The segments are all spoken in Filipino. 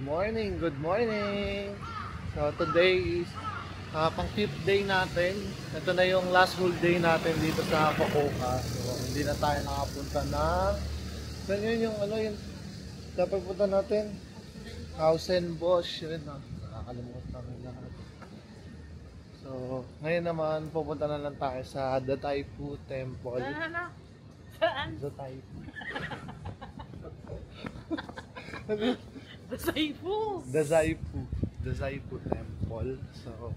morning, good morning. So today is pang 5th day natin. Ito na yung last whole day natin dito sa Fukuoka. So hindi na tayo nakapunta ng saan yun yung yung dapat punta natin? Hausenbosch. Yun na, nakakalimutan namin lahat. So ngayon naman pupunta na lang tayo sa Dataipu Temple. Saan? Dataipu. Dazaipu Temple. So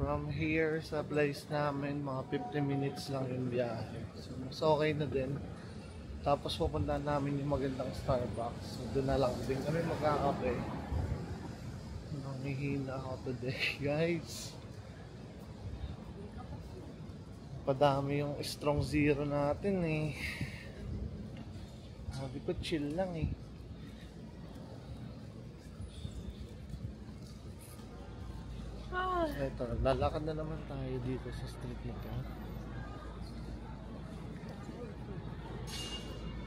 from here sa place namin mga 50 minutes lang yung biyahe. So mas okay na din. Tapos pupunta namin yung magandang Starbucks. So doon na lang din kami magkakape. Nangihina ako today, guys. Padami yung strong zero natin eh. Sabi ko chill lang eh. Ito, lalakad na naman tayo dito sa street na to.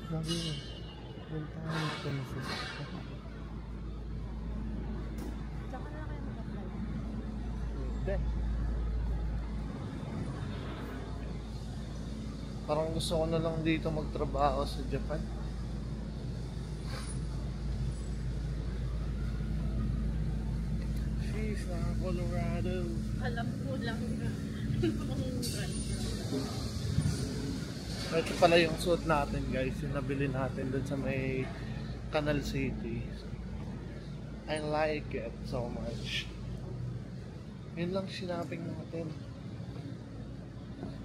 Sabi mo, doon tayo ito na sa street. Tsaka na lang kayo mag-apply. Hindi. Parang gusto ko na lang dito magtrabaho sa Japan. She's na Colorado. Alam ko lang na. Ito pala yung suit natin, guys. Yung nabili natin doon sa may Canal City. I like it so much. Yun lang sinaping natin.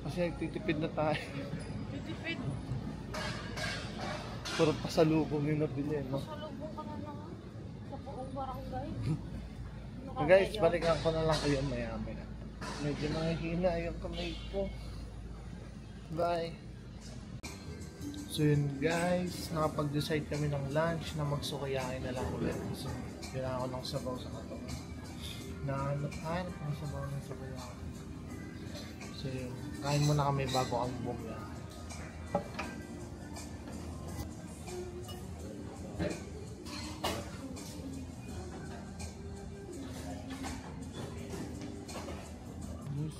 Kasi nagtitipid na tayo. Titipid. Puro pasalubong yung nabili, no? Pasalubong ka na naman sa buong barangay. Guys, balikan ko na lang kayo maya-maya. Medyo nangihina yung kamay ko. Bye! So yun guys, nakapag-decide kami ng lunch na magsukayain na lang ulit. So, kailangan ko ng sabaw sa katawan. Nahanap ng sabaw ng sukayain. So yun, kain muna kami bago kami bumya.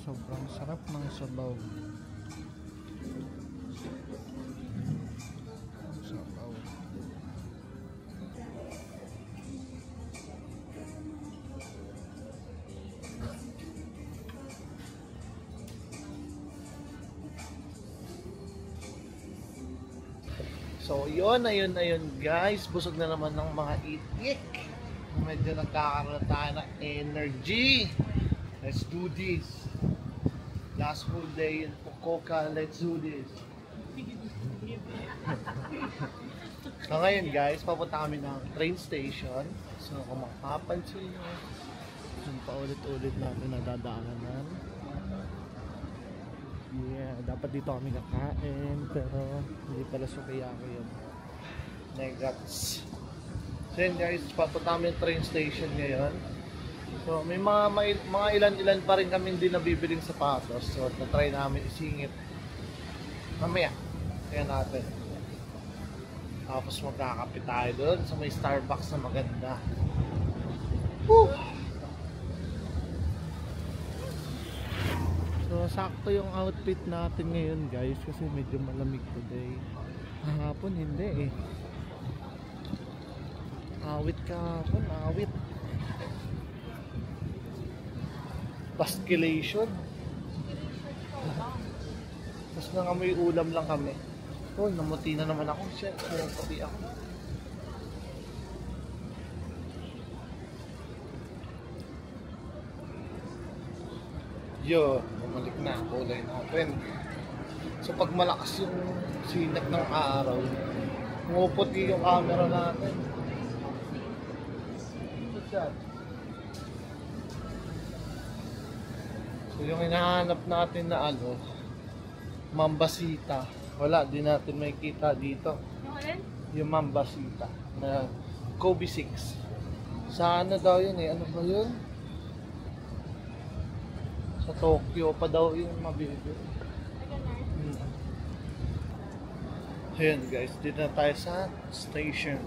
Sobrang sarap ng sabaw. Sabaw. So ayun guys, busog na naman ng mga itik. Medyo nagkakaroon tayo ng energy. Let's do this. Last full day in Fukuoka, let's do this. So ngayon guys, papunta kami ng train station. So kung makapansin nyo, yung paulit-ulit natin nadadaanan. Yeah, dapat dito kami kakain, pero hindi pala sukiyaki yun. Negats. So yun guys, papunta kami ng train station ngayon. So may mga ilan-ilan pa rin kami hindi nabibiling sapatos. So na-try namin isingit. Mamaya, kaya natin. Tapos magkakape tayo doon sa may Starbucks na maganda. Woo! So sakto yung outfit natin ngayon guys kasi medyo malamig today. Hapon hindi eh. Awit kahapon, awit. Basculation. Tapos nangamoy ulam lang kami. Oh, namuti na naman ako. Shit, pumuputi ako. Yo, bumalik na. Kulay natin. So pag malakas yung sinag ng araw, pumuputi yung camera natin. What's that? So yung hinahanap natin na Mambasita. Wala, di natin makikita dito. Yung alin? Yung Mambasita na Kobe 6. Sa ano daw yun eh? Ano ba yun? Sa Tokyo pa daw yung mabibili. Ayan guys, dito na tayo sa station.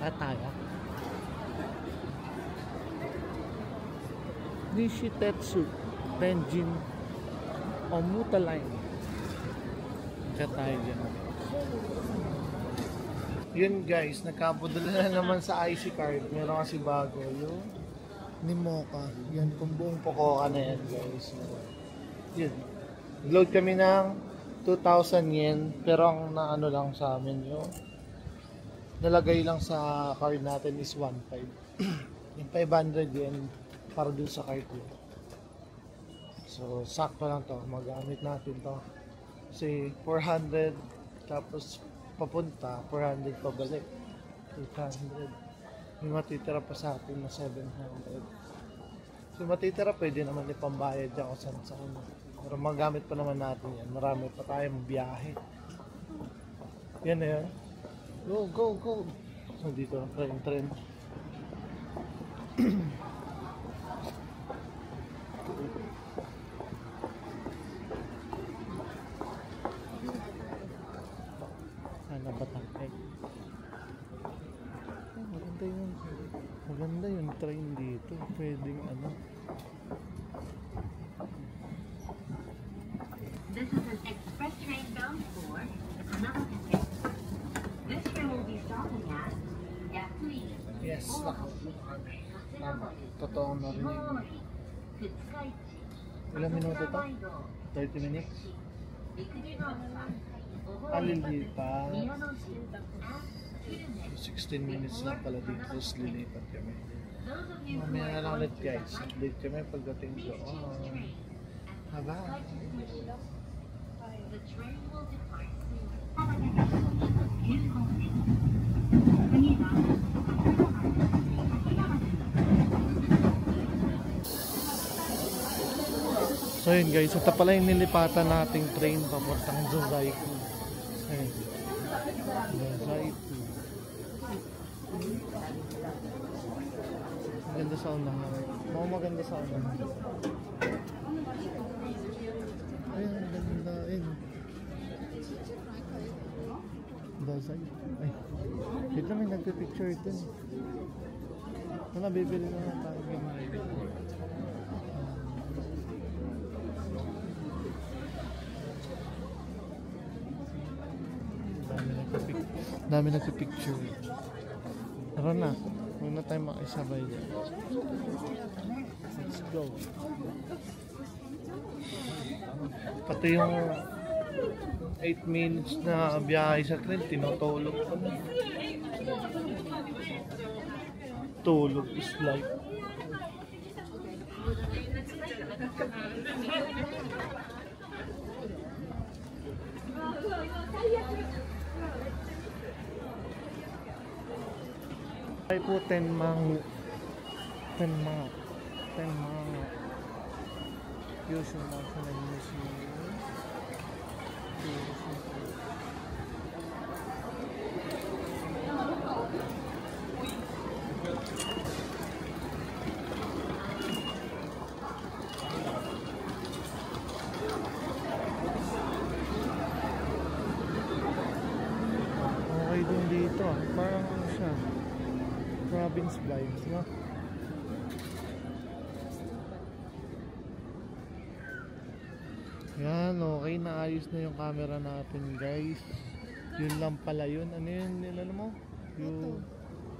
Ataya. Nishitetsu Tenjin Omuta Line. Kaya tayo dyan. Yun guys, nagkabudala na naman sa IC card. Meron kasi bago yung ni Mocha. Yan, kung buong Pococa na yan guys. Yun. Load kami ng 2,000 yen. Pero ang naano lang sa amin yung nalagay lang sa card natin is 1,500. Yung 500 yen para dun sa card yun. So, sakto lang to. Magamit natin to. Kasi 400 tapos papunta, 400 pabalik. 800. May matitira pa sa atin na 700. So, matitira pwede naman ipambayad dyan kung saan. Pero magamit pa naman natin yan. Marami pa tayong biyahe. Yan na yan. Go, go, go. So, dito ang train. Sana ba tayo? Maganda yung train dito. Pwedeng ano. This is an express train bound for Hanamaka. This train will be stopping at Yakui. Yes, tama. Totoo na rin yun. Ilang minuto to? 30 minutes? Alilipat. 16 minutes lang pala dito. Tapos lilipat kami. Mamaya na lang ulit guys. Update kami pagdating doon. Haba. The train will depart So yun guys, ito pala yung nilipatan nating train papuntang Zozaiku. Ayun. Zozaiku. Maganda sa unahan. Maganda sa unahan. Ayun, ganda. Ayun. Zozaiku. Ay. Dito may nagpipicture ito. Wala, bibili na lang tayo. Dami nagpipicture. Tara na. Huwag na tayo makisabay dyan. Let's go. Pati yung 8 minutes na biyahe sa train, tinutulog pa na. Tulog is life. Ay po, Tenmang Kyushu National Museum. Okay din dito, parang ano siya, province vibes, no? Yan, okay, naayos na yung camera natin guys. Yun lang pala yun. Ano yun, ano mo? Yung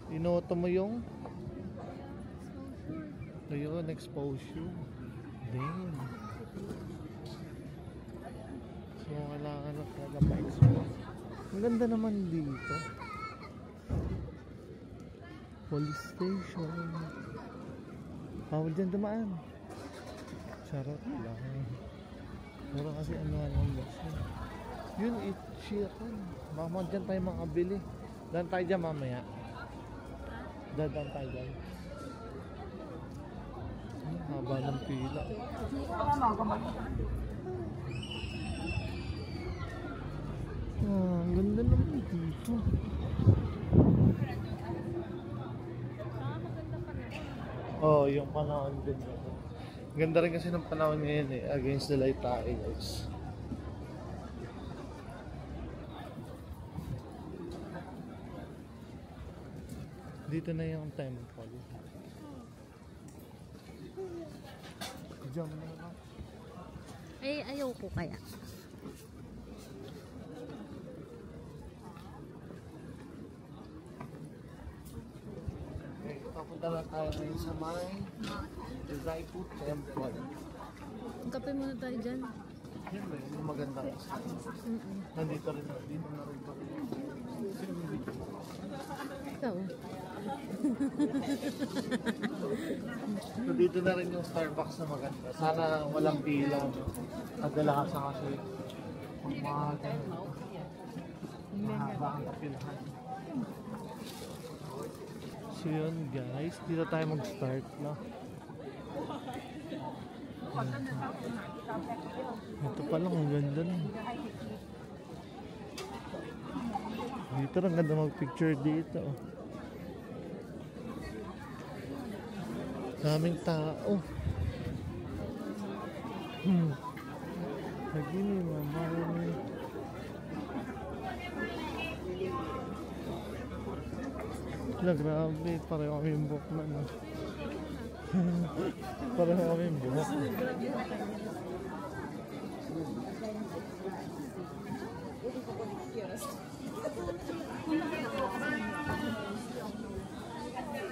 inoto mo yung ayun, exposure. Damn. So kailangan na talaga pa-expose. Ang ganda naman dito. Police station. Bawal dyan dumaan. Charot lang. Pero kasi ano lang basta. Yun, Ichiran. Baka dyan tayo makabili. Daan tayo dyan mamaya. Dadaan tayo dyan. Haba ng pila. Ang ganda naman dito. Oh, yung panahon din. Ganda rin kasi ng panahon ngayon eh. Against the light tayo guys. Dito na yung temple. Diyan na lang. Ay, ayoko kaya. Okay, papunta na tayo ngayon sa may Zaipu Temple. Kape muna tayo dyan. Yun ba yung magandang isa? Nandito rin na. Dito na rin pa rin. Ikaw. So dito na rin yung Starbucks na maganda. Sana walang pila. Kadalasan kasi umaga. Mahaba ang kapilahan. So yun guys, dito tayo mag-start na. Ito pa lang, ang ganda na. Dito ang ganda mag-picture dito. Daming tao. Lagi ni mama. Wala, grabe. Pareho kami yung buhok na. No? Pareho kami yung buhok.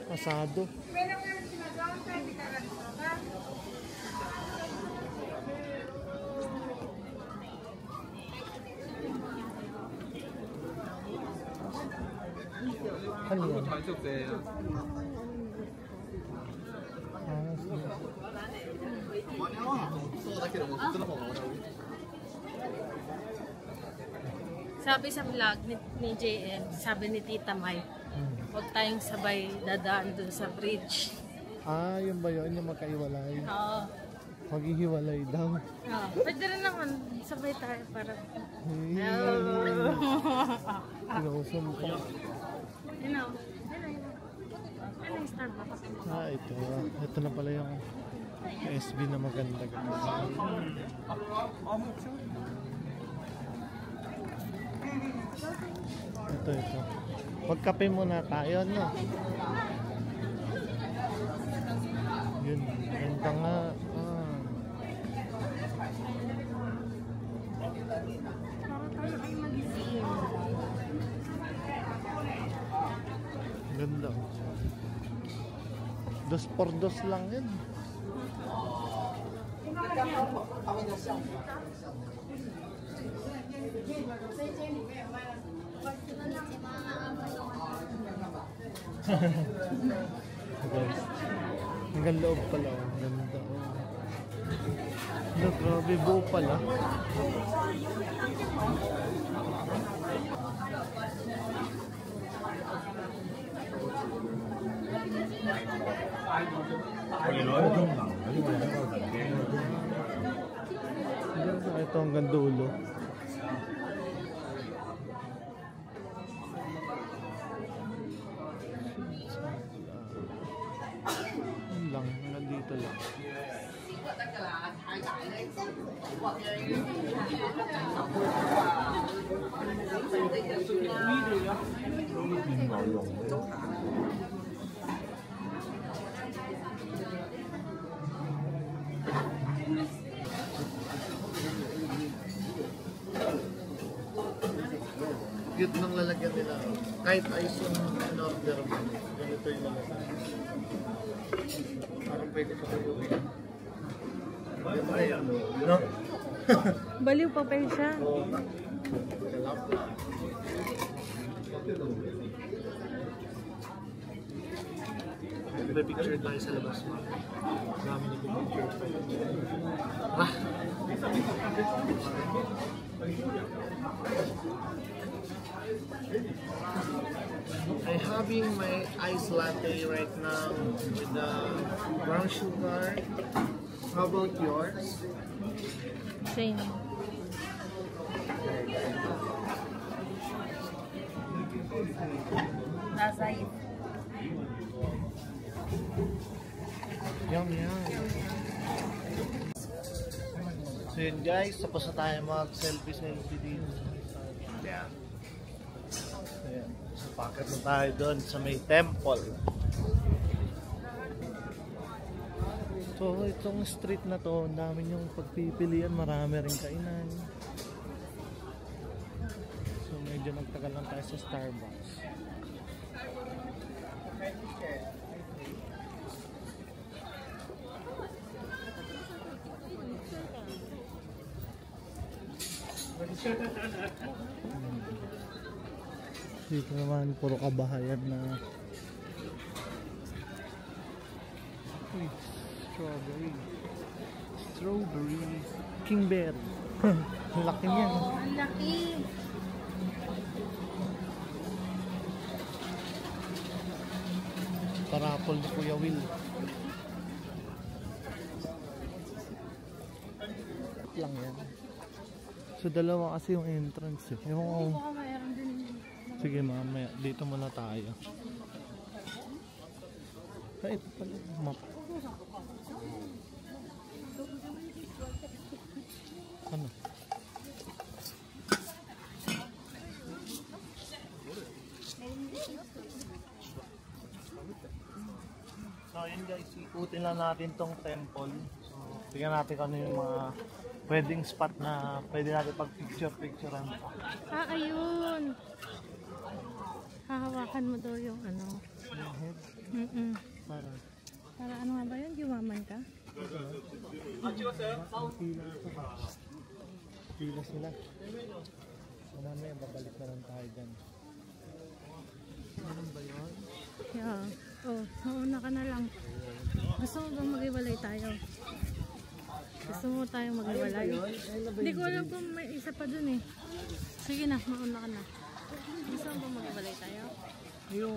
Pasado. Ano yan? Sabi sa vlog ni JM, sabi ni Tita May, huwag tayong sabay dadaan dun sa bridge. Ah, yun ba yun? Yung magkaiwalay? Oo. Maghihiwalay daw. Pwede rin naman, sabay tayo para... Sinusumpa. You know, ano yung Starbucks? Ah, ito. Ito na pala yung SB na maganda. Ito. Magkape muna tayo, no? Yun. Ganda nga. Para tayo ay mag-isip. Ganda. 2x2 lang yan. Guys, hanggang loob pala. Ganda. Look, grabe, buo pala. Ito hanggang dulo. Yun lang, hanggang dito lang. Cute nung lalagyan nila. Kahit ice yung in-order mo. Ganito yung lalagyan. Parang pwede sa kayo. Ganda yan. No? Baliw pa siya. Oo. Picture tayo sa labas mo. Dami na picture tayo. I'm having my iced latte right now with the brown sugar. How about yours? Same. Nasay. Yum. So yun guys, tapos na tayo mag-selfie dito. Yeah. So, yan. Bakit na tayo doon sa may temple. So itong street na to, ang dami yung pagpipilian, marami rin kainan. So medyo magtagal lang tayo sa Starbucks. Dito naman puro kabahayan na strawberry kingberry. Ang laki niya. Ang laki. Parapol ni Kuya Will. Lang yan. So dalawa kasi yung entrance eh. Yung Baka mayroon din. sige mamaya, dito muna tayo. Ay, ito pala map. Ano? So yun guys, ikutin lang natin tong temple. So tingnan natin kung ano yung mga pwedeng spot na pwede natin pag-picture-picturean. Ah, ayun. Hahawakan mo daw yung ano. Yung head, para Para ano nga ba yun? Yumaman ka? pila sila. So mamaya babalik na lang tayo dyan. Ano ba yun? Yeah. Oh, mauna ka na lang. Gusto mo bang maghiwalay tayo? Gusto mo tayong maghiwalay? Hindi ko alam kung may isa pa dun eh. Sige na, mauna ka na. Gusto mo bang maghiwalay tayo? Yung,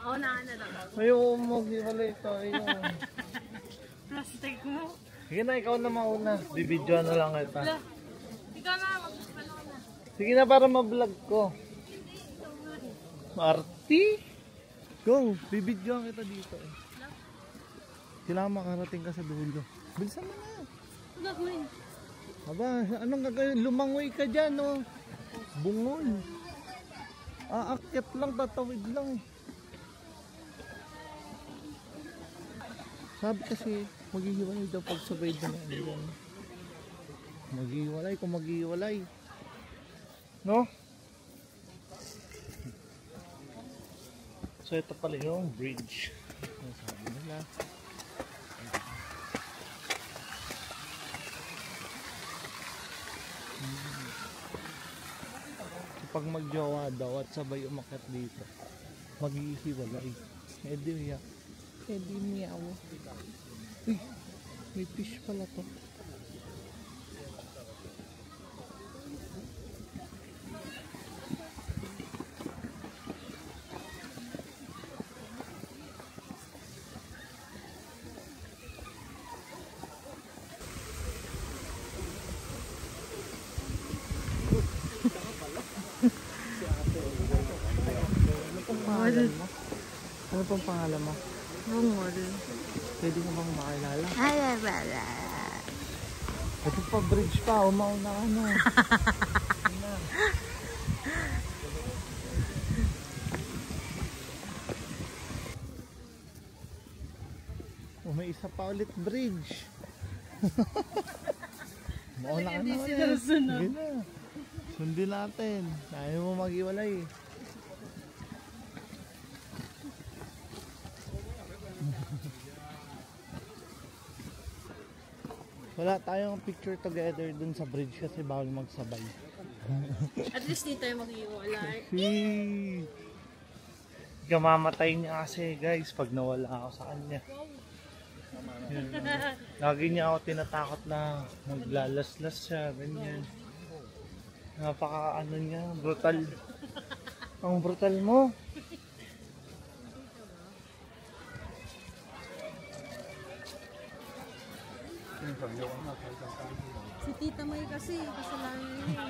Mauna ka na lang. ayoko mag-iwalay tayo. Plastic mo? Sige na, ikaw na mauna. Bibidyoan na lang kita. Wala. Ikaw na, magpapalo ka na. Sige na para ma-vlog ko. Marty? Go, bibidyoan kita dito eh. Kailangan makarating ka sa dulo. Bilisan mo na. Wala ko rin. Aba, anong gagawin? Lumangoy ka dyan, oh. Bungoy. Aakyat lang, tatawid lang. Sabi kasi, maghihiwalay daw pag sabay na yan. Maghihiwalay kung maghihiwalay. No? So ito pala yung bridge. Ang sabi nila. Pag magjowa daw at sabay umakyat dito, maghihiwalay. Miyaw. Miyaw. Uy, may fish pala to. Ano pong pangalan mo? Bungol. Pwede mo bang makilala? Ay, wala. Ito pa bridge pa, umauna ka na. May isa pa ulit bridge. Mauna ka na ulit. Sige na. Sundin natin. Ayaw mo mag-iwalay. Wala tayong picture together dun sa bridge kasi bawal magsabay. At least dito tayo mag-iwalay. Kamamatay niya kasi guys pag nawala ako sa kanya. Lagi niya ako tinatakot na maglalaslas siya, ganyan. Napaka ano niya, brutal. Ang brutal mo. Si Tita May kasi, kasalanan niya.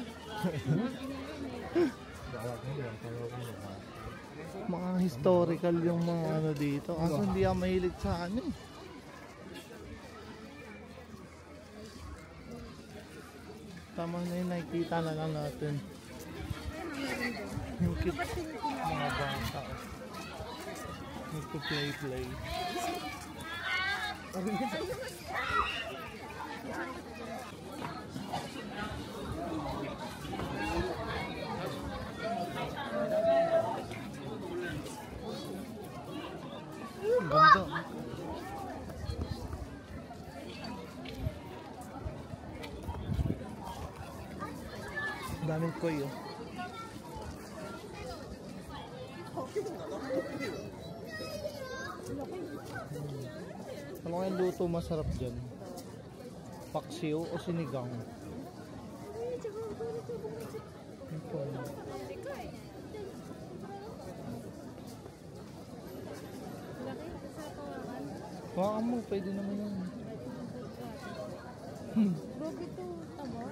Mga historical yung mga ano dito. Kaso hindi ako mahilig sa ano eh. Tama na yun, nakikita na lang natin. Yung cute mga bata. Nagpa-play. Ganda. Daming koy oh. Ano kaya luto masarap dyan? Paksiw o sinigang? Ito. Baka mo, pwede naman yan. Gogi to, tabo.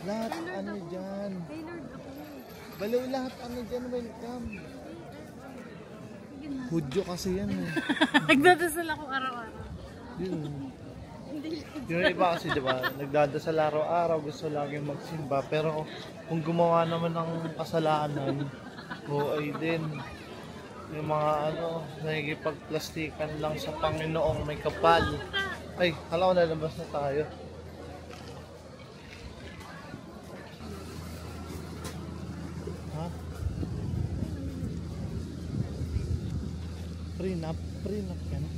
Lahat ano dyan. Kay Lord ako. Baliw lahat ano dyan. Welcome. Hudyo kasi yan eh. Nagdadasal ako araw-araw. Yun. Yung iba kasi diba, nagdadasal araw-araw, gusto laging magsimba. Pero kung gumawa naman ng kasalanan, ay din. Yung mga ano, nakikipagplastikan lang sa Panginoong may kapal. Ay, hala ko nalabas na tayo. Ha? Prenup ka na?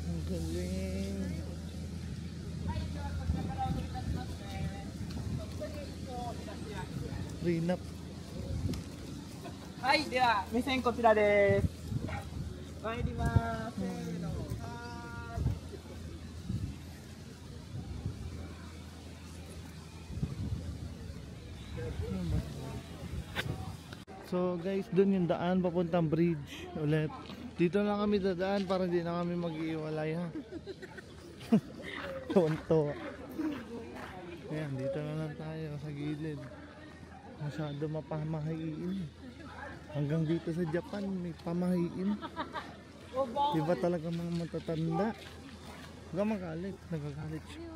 Ang galing. Prenup. はい、では目線こちらです。参ります。せーの。はーい。 So guys, dun yung daan papuntang bridge ulit. Dito lang kami dadaan para hindi na kami mag-iwalay ha. Tonto. Ayan, dito na lang tayo sa gilid. Masyado mapamahiin. Hanggang dito sa Japan may pamahiin. Iba talaga mga matatanda. Huwag magalit, nagagalit siya.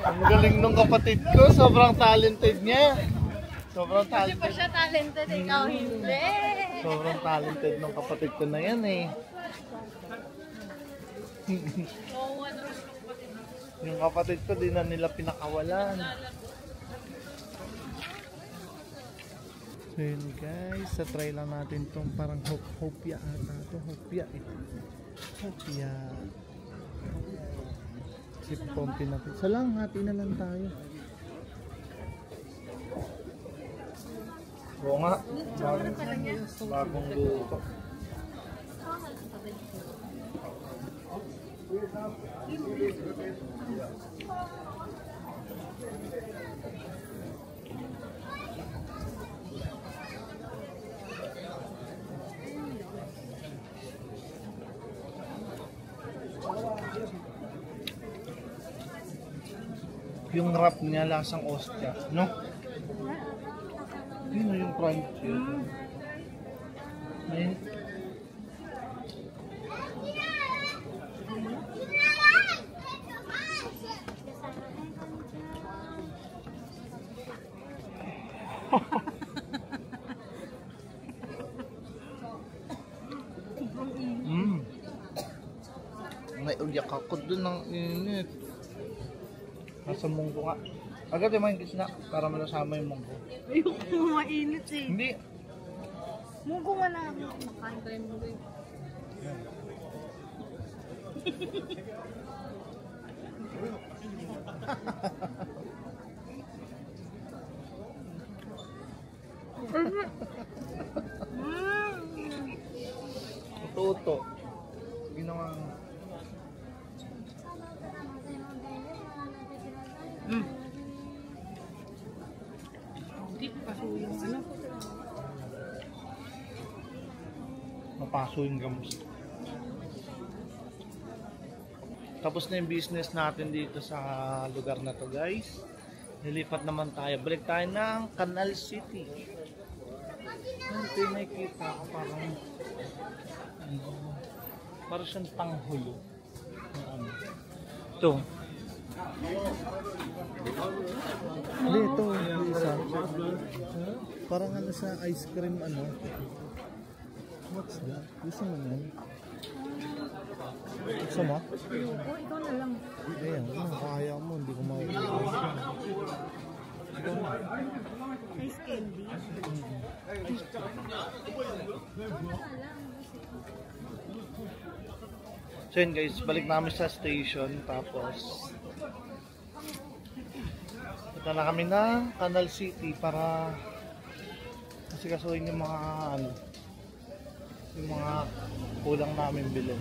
Ang galing nung kapatid ko, sobrang talented niya. Sobrang Kasi pa talented. siya talented, ikaw hindi. Sobrang talented nung kapatid ko na yan eh. Yung kapatid ko, di na nila pinakawalan. So yun guys, sa try lang natin tong parang hopya ata. Ito hopya eh. Hopya. So Isip konti na. Isa lang, hati na lang tayo. Oo nga. Bagong luto. Yung wrap niya lasang ostya, no? Yun na yung crunchy. Ayun. May ulyak ako dun ng init. Nasa munggo nga. Agad yung mga na para malasama yung munggo. Ayoko mainit eh. Hindi. Munggo nga lang. Nakain ko yung munggo eh. Toto. Ginawa nga. Hindi paso yung ano. Mapaso yung gamos. Tapos na yung business natin dito sa lugar na to, guys. Nilipat naman tayo. Balik tayo ng Canal City. Ito yung nakikita ko parang siyang panghulo. Ito. Hindi, ito. Isa. Parang ano sa ice cream, ano. What's that? Gusto mo yan? Gusto mo? Ayoko, ikaw na lang. Ayan, kaya mo. Hindi ko makikita. Ice candy. So yun guys, balik namin sa station. Tapos punta na kami ng Canal City para kasikasuhin yung mga ano, yung mga kulang namin bilhin.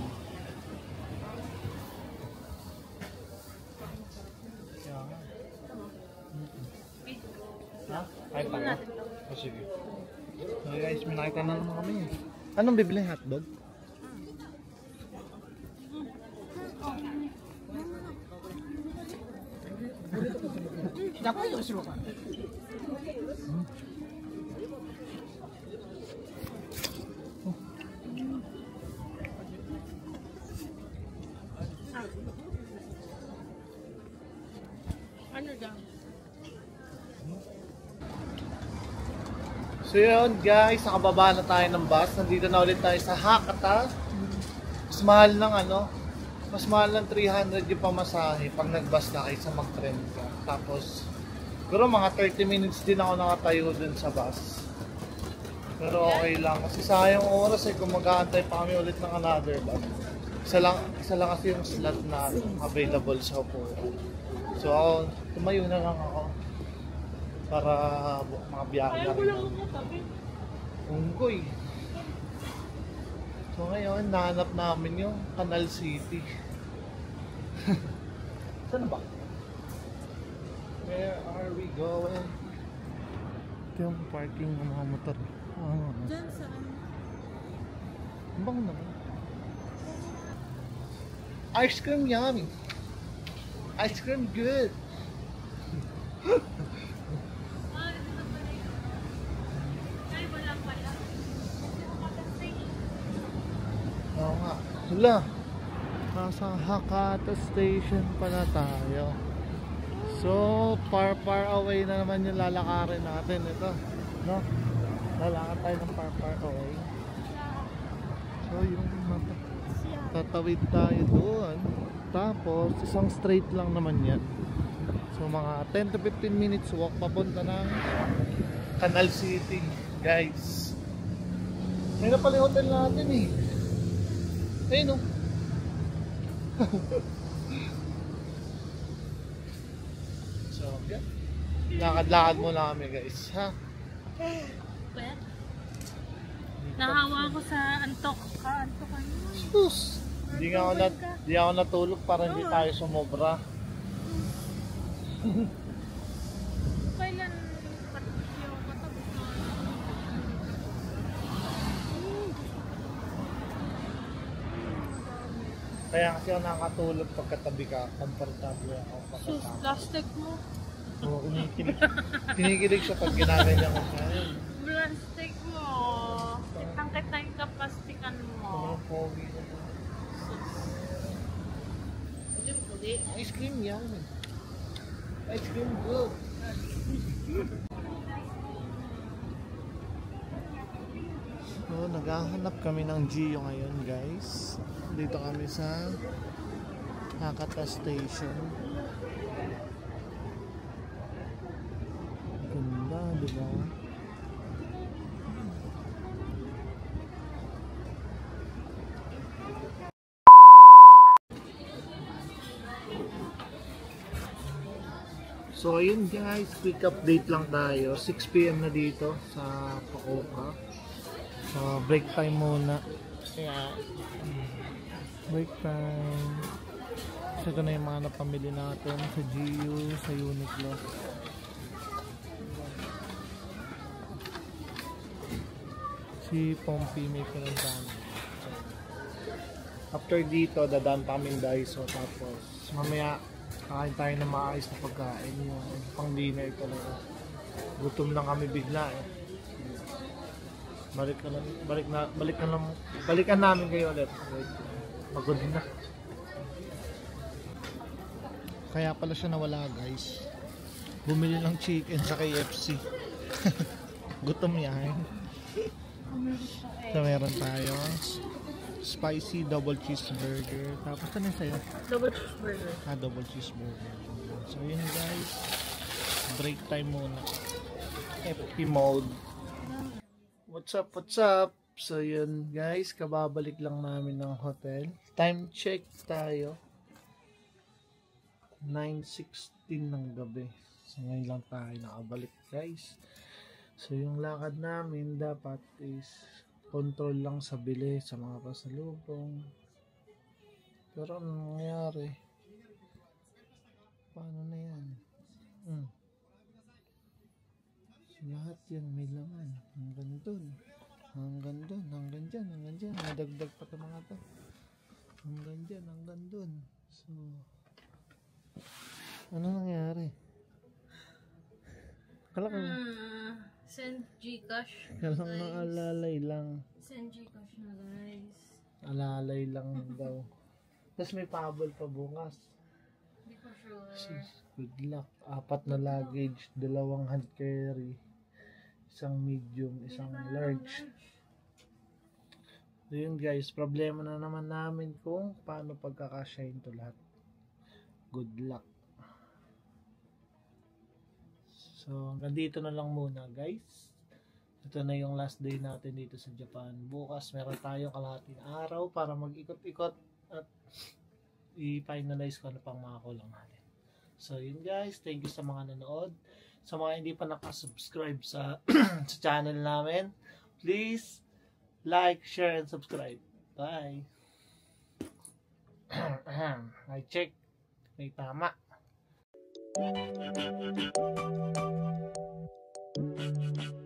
Ha? Kahit ako? O sige. So guys, may nakita na naman kami. Anong bibili? Hotdog? Dapat yung sulo ka. Ano daw? So yun guys, nakababa na tayo ng bus. Nandito na ulit tayo sa Hakata. Mas mahal ng ano, mas mahal ng 300 yung pamasahe pag nag-bus na kayo sa mag-train ka. Tapos, siguro mga 30 minutes din ako nakatayo dun sa bus. Pero okay lang, kasi sayang oras eh kung mag-aantay pa kami ulit ng another bus. Isa lang kasi yung slot na available sa upuan. So ako, tumayo na lang ako para mga biyahe na rin. Unggoy. So ngayon, nahanap namin yung Canal City. Saan ba? Where are we going? Ito yung parking ng mga motor. Diyan saan? Ang bango naman. Ice cream yummy. Ice cream good. Oo nga. Wala. Nasa Hakata Station pala tayo. So, far away na naman yung lalakarin natin. Ito. No? Lalakad tayo ng far away. So, yung tatawid tayo doon. Tapos, isang straight lang naman yan. So, mga 10 to 15 minutes walk papunta ng Canal City. Guys. May na pala yung hotel natin eh. Ayun o. Lakad-lakad muna kami guys, ha? Pwede. Nahawa ko sa antok. Antokan mo. Sus! Di ako natulog para hindi tayo sumobra. Kailan patyo katapos na? Kaya kasi ako nakakatulog pagkatabi ka, komportable ako Sus, pagkatabi. plastic mo. Oo, kinikilig siya pag ginagaya ko siya. Plastic mo. Kitang-kita yung kaplastikan mo. Sobrang pogi na to. Ice cream yan. Ice cream good. So, naghahanap kami ng Gio ngayon guys. Dito kami sa Hakata Station. Ganda, di ba? So ayun guys, quick update lang tayo. 6 PM na dito sa Pacoca. So break time muna. Kaya break time. So ito na yung mga napamili natin sa GU, sa Uniqlo. Si Pompey may pinuntahan. After dito, dadaan pa kami Daiso. Tapos mamaya kakain tayo ng maayos na pagkain. Yung pang dinner talaga. Gutom lang kami bigla eh. Balikan namin kayo ulit. Pagod na. Kaya pala siya nawala guys. Bumili ng chicken sa KFC. Gutom yan. So meron tayo spicy double cheeseburger. Tapos ano sa'yo? Double cheeseburger. Double cheeseburger. So yun guys, break time muna. FP mode. What's up, what's up? So yun guys, kababalik lang namin ng hotel. Time check tayo, 9:16 ng gabi. So ngayon lang tayo nakabalik guys. So yung lakad namin dapat is control lang sa bili sa mga pasalubong. Pero anong nangyari? Paano na yan? So, lahat yan may laman. Hanggang dun. Hanggang dun. Hanggang dyan. Hanggang dyan. Nadagdag pa ito mga to. Hanggang dyan. Hanggang dun. So, ano nangyari? Kala ko. Send Gcash. Kalang naalalay lang. Send Gcash na guys. Alalay lang daw. Tapos may pahabol pa bukas. Hindi ko sure. Sus, good luck. 4 na luggage, 2 hand carry, isang medium, isang large. So yun guys, problema na naman namin kung paano pagkakasyahin to lahat. Good luck. So hanggang na lang muna guys. Ito na yung last day natin dito sa Japan. Bukas meron tayong kalahating araw para mag-ikot-ikot at i-finalize ko ano pang mga kulang natin. So yun guys, thank you sa mga nanood. Sa mga hindi pa nakasubscribe sa sa channel namin, please like, share, and subscribe. Bye! I check. May tama. Thank you.